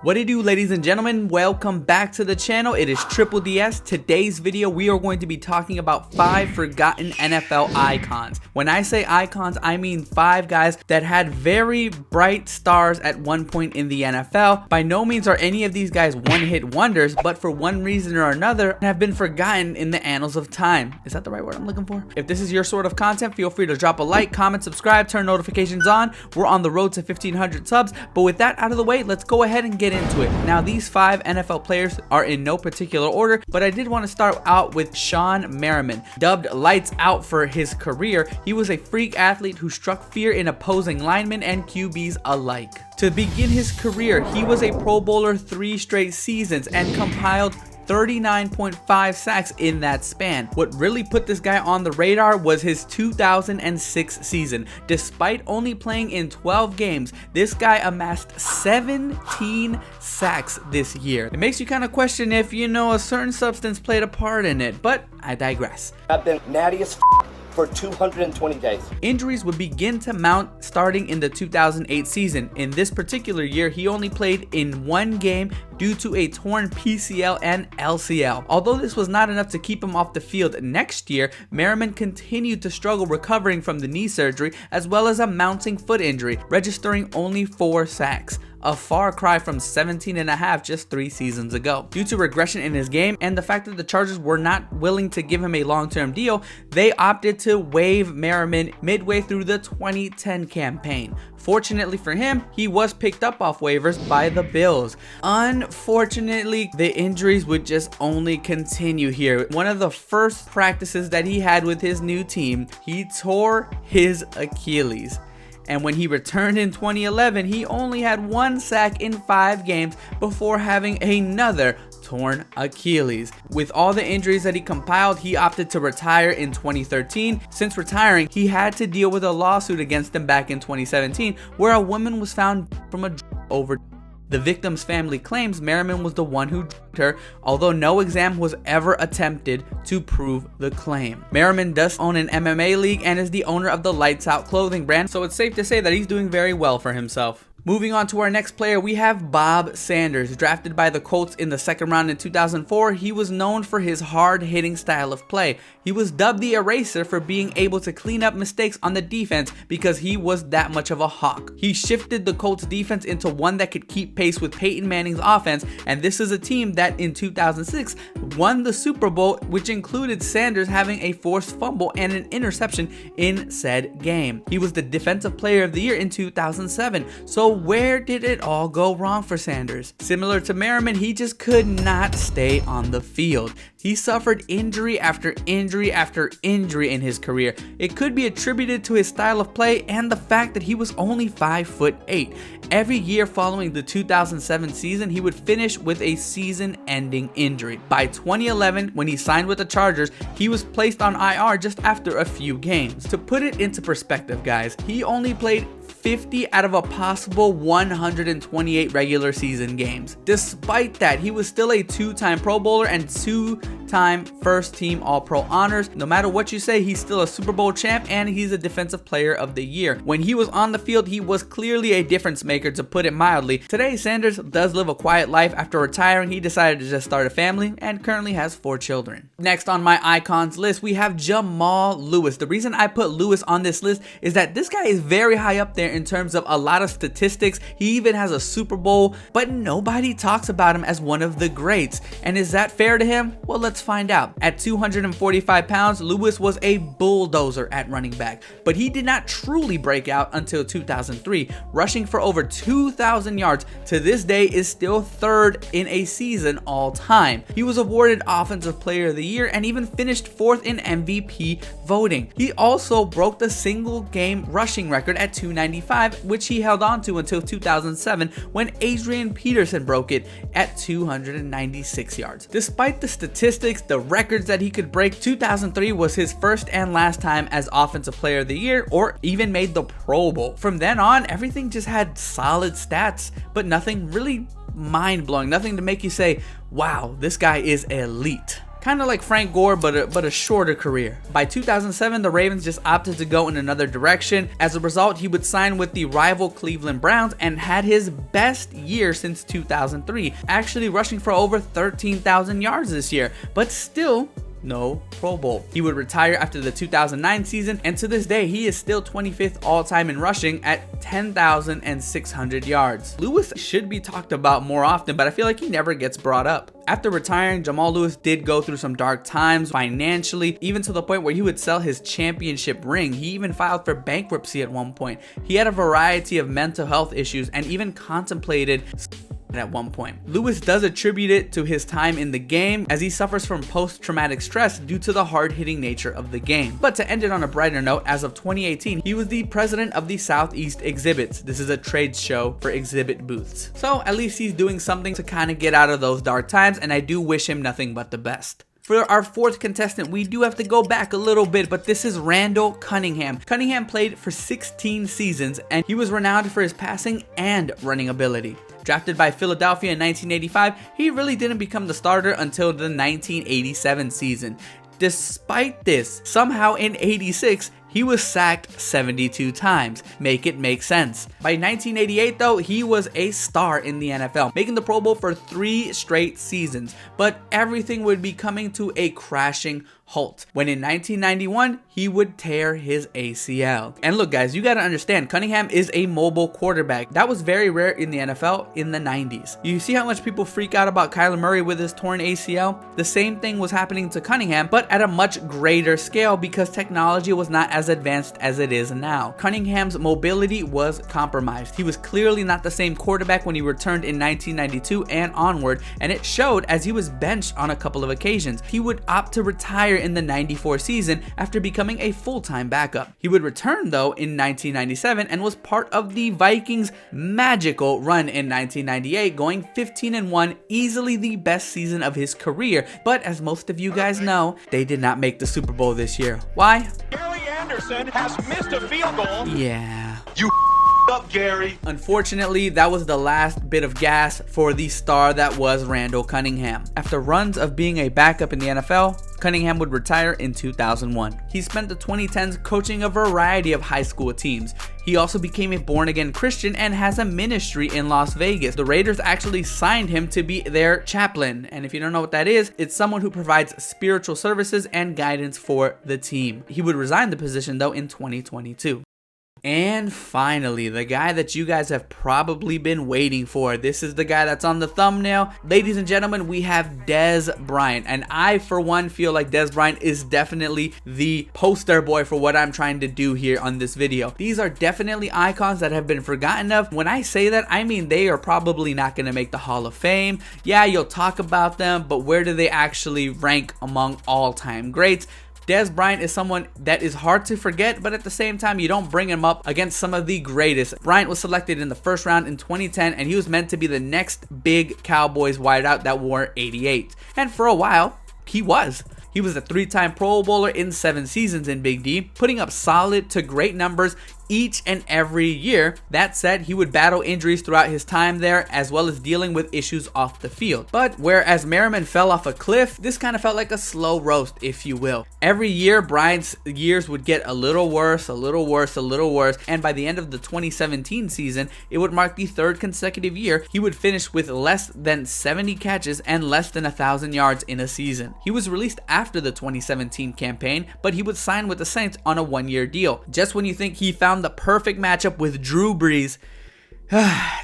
What it do, ladies and gentlemen? Welcome back to the channel. It is Triple DS. Today's video, we are going to be talking about 5 forgotten NFL icons. When I say icons, I mean 5 guys that had very bright stars at one point in the NFL. By no means are any of these guys one-hit wonders, but for one reason or another have been forgotten in the annals of time. Is that the right word I'm looking for? If this is your sort of content, feel free to drop a like, comment, subscribe, turn notifications on. We're on the road to 1,500 subs, but with that out of the way, let's go ahead and get into it. Now, these 5 NFL players are in no particular order, but I did want to start out with Shawne Merriman. Dubbed Lights Out for his career, he was a freak athlete who struck fear in opposing linemen and QBs alike. To begin his career, he was a Pro Bowler 3 straight seasons and compiled 39.5 sacks in that span. What really put this guy on the radar was his 2006 season. Despite only playing in 12 games, this guy amassed 17 sacks this year. It makes you kind of question if, a certain substance played a part in it, but I digress. I've been natty as for 220 days. Injuries would begin to mount starting in the 2008 season. In this particular year, he only played in 1 game due to a torn PCL and LCL. Although this was not enough to keep him off the field next year, Merriman continued to struggle recovering from the knee surgery as well as a mounting foot injury, registering only 4 sacks. A far cry from 17.5 just 3 seasons ago. Due to regression in his game and the fact that the Chargers were not willing to give him a long-term deal, they opted to waive Merriman midway through the 2010 campaign. Fortunately for him, he was picked up off waivers by the Bills. Unfortunately, the injuries would just only continue here. One of the first practices that he had with his new team, he tore his Achilles. And when he returned in 2011, he only had 1 sack in 5 games before having another torn Achilles. With all the injuries that he compiled, he opted to retire in 2013. Since retiring, he had to deal with a lawsuit against him back in 2017, where a woman was found from a overdose. The victim's family claims Merriman was the one who drugged her, although no exam was ever attempted to prove the claim. Merriman does own an MMA league and is the owner of the Lights Out clothing brand, so it's safe to say that he's doing very well for himself. Moving on to our next player, we have Bob Sanders. Drafted by the Colts in the 2nd round in 2004, he was known for his hard-hitting style of play. He was dubbed the Eraser for being able to clean up mistakes on the defense because he was that much of a hawk. He shifted the Colts defense into one that could keep pace with Peyton Manning's offense, and this is a team that in 2006 won the Super Bowl, which included Sanders having a forced fumble and an interception in said game. He was the Defensive Player of the Year in 2007. So where did it all go wrong for Sanders? Similar to Merriman, he just could not stay on the field. He suffered injury after injury after injury in his career. It could be attributed to his style of play and the fact that he was only 5'8". Every year following the 2007 season, he would finish with a season-ending injury. By 2011, when he signed with the Chargers, he was placed on IR just after a few games. To put it into perspective, guys, he only played 50 out of a possible 128 regular season games. Despite that, he was still a 2-time Pro Bowler and 2-time first team All-Pro honors. No matter what you say, he's still a Super Bowl champ and he's a Defensive Player of the Year. When he was on the field, he was clearly a difference maker, to put it mildly. Today, Sanders does live a quiet life. After retiring, he decided to just start a family and currently has 4 children. Next on my icons list, we have Jamal Lewis. The reason I put Lewis on this list is that this guy is very high up there in terms of a lot of statistics. He even has a Super Bowl, but nobody talks about him as one of the greats. And is that fair to him? Well, let's find out. At 245 pounds, Lewis was a bulldozer at running back, but he did not truly break out until 2003, rushing for over 2,000 yards. To this day is still 3rd in a season all time. He was awarded Offensive Player of the Year and even finished 4th in MVP voting. He also broke the single game rushing record at 295, which he held on to until 2007 when Adrian Peterson broke it at 296 yards. Despite the statistics, the records that he could break, 2003 was his first and last time as Offensive Player of the Year or even made the Pro Bowl. From then on, everything just had solid stats, but nothing really mind-blowing, nothing to make you say, wow, this guy is elite. Kind of like Frank Gore, but a shorter career. By 2007, the Ravens just opted to go in another direction. As a result, he would sign with the rival Cleveland Browns and had his best year since 2003, actually rushing for over 13,000 yards this year, but still no Pro Bowl. He would retire after the 2009 season, and to this day, he is still 25th all-time in rushing at 10,600 yards. Lewis should be talked about more often, but I feel like he never gets brought up. After retiring, Jamal Lewis did go through some dark times financially, even to the point where he would sell his championship ring. He even filed for bankruptcy at one point. He had a variety of mental health issues and even contemplated at one point. Lewis does attribute it to his time in the game, as he suffers from post-traumatic stress due to the hard-hitting nature of the game. But to end it on a brighter note, as of 2018, he was the president of the Southeast Exhibits. This is a trade show for exhibit booths. So at least he's doing something to kind of get out of those dark times, and I do wish him nothing but the best. For our fourth contestant, we do have to go back a little bit, but this is Randall Cunningham. Cunningham played for 16 seasons, and he was renowned for his passing and running ability. Drafted by Philadelphia in 1985, he really didn't become the starter until the 1987 season. Despite this, somehow in 86, he was sacked 72 times. Make it make sense. By 1988 though, he was a star in the NFL, making the Pro Bowl for 3 straight seasons. But everything would be coming to a crashing halt when in 1991 he would tear his ACL. And look guys, you gotta understand, Cunningham is a mobile quarterback. That was very rare in the NFL in the 90s. You see how much people freak out about Kyler Murray with his torn ACL? The same thing was happening to Cunningham, but at a much greater scale because technology was not as advanced as it is now. Cunningham's mobility was compromised. He was clearly not the same quarterback when he returned in 1992 and onward, and it showed as he was benched on a couple of occasions. He would opt to retire in the 94 season after becoming a full-time backup. He would return though in 1997 and was part of the Vikings' magical run in 1998, going 15-1, easily the best season of his career. But as most of you guys know, they did not make the Super Bowl this year. Why? Anderson has missed a field goal. Yeah. You up, Gary. Unfortunately, that was the last bit of gas for the star that was Randall Cunningham. After runs of being a backup in the NFL, Cunningham would retire in 2001. He spent the 2010s coaching a variety of high school teams. He also became a born-again Christian and has a ministry in Las Vegas. The Raiders actually signed him to be their chaplain. And if you don't know what that is, it's someone who provides spiritual services and guidance for the team. He would resign the position though in 2022. And finally, the guy that you guys have probably been waiting for. This is the guy that's on the thumbnail. Ladies and gentlemen, we have Dez Bryant. And I, for one, feel like Dez Bryant is definitely the poster boy for what I'm trying to do here on this video. These are definitely icons that have been forgotten of. When I say that, I mean they are probably not going to make the Hall of Fame. Yeah, you'll talk about them, but where do they actually rank among all-time greats? Dez Bryant is someone that is hard to forget, but at the same time, you don't bring him up against some of the greatest. Bryant was selected in the first round in 2010, and he was meant to be the next big Cowboys wideout that wore 88. And for a while, he was. He was a 3-time Pro Bowler in 7 seasons in Big D, putting up solid to great numbers each and every year. That said, he would battle injuries throughout his time there, as well as dealing with issues off the field. But whereas Merriman fell off a cliff, this kind of felt like a slow roast, if you will. Every year, Bryant's years would get a little worse, a little worse, a little worse, and by the end of the 2017 season, it would mark the 3rd consecutive year he would finish with less than 70 catches and less than 1,000 yards in a season. He was released after the 2017 campaign, but he would sign with the Saints on a 1-year deal. Just when you think he found the perfect matchup with Drew Brees,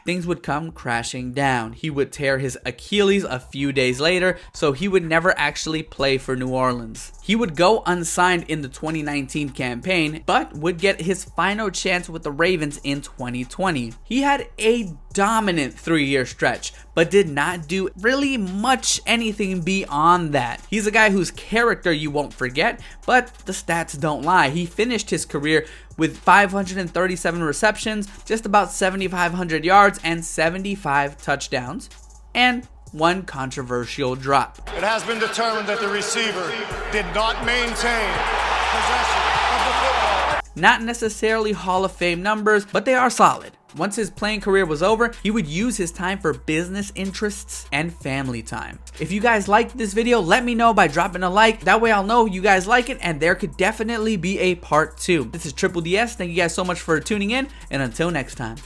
things would come crashing down. He would tear his Achilles a few days later, so he would never actually play for New Orleans. He would go unsigned in the 2019 campaign, but would get his final chance with the Ravens in 2020. He had a dominant 3-year stretch, but did not do really much anything beyond that. He's a guy whose character you won't forget, but the stats don't lie. He finished his career with 537 receptions, just about 7,500 yards, and 75 touchdowns, and 1 controversial drop. It has been determined that the receiver did not maintain possession of the football. Not necessarily Hall of Fame numbers, but they are solid. Once his playing career was over, he would use his time for business interests and family time. If you guys liked this video, let me know by dropping a like. That way I'll know you guys like it and there could definitely be a part 2. This is Triple DS. Thank you guys so much for tuning in, and until next time.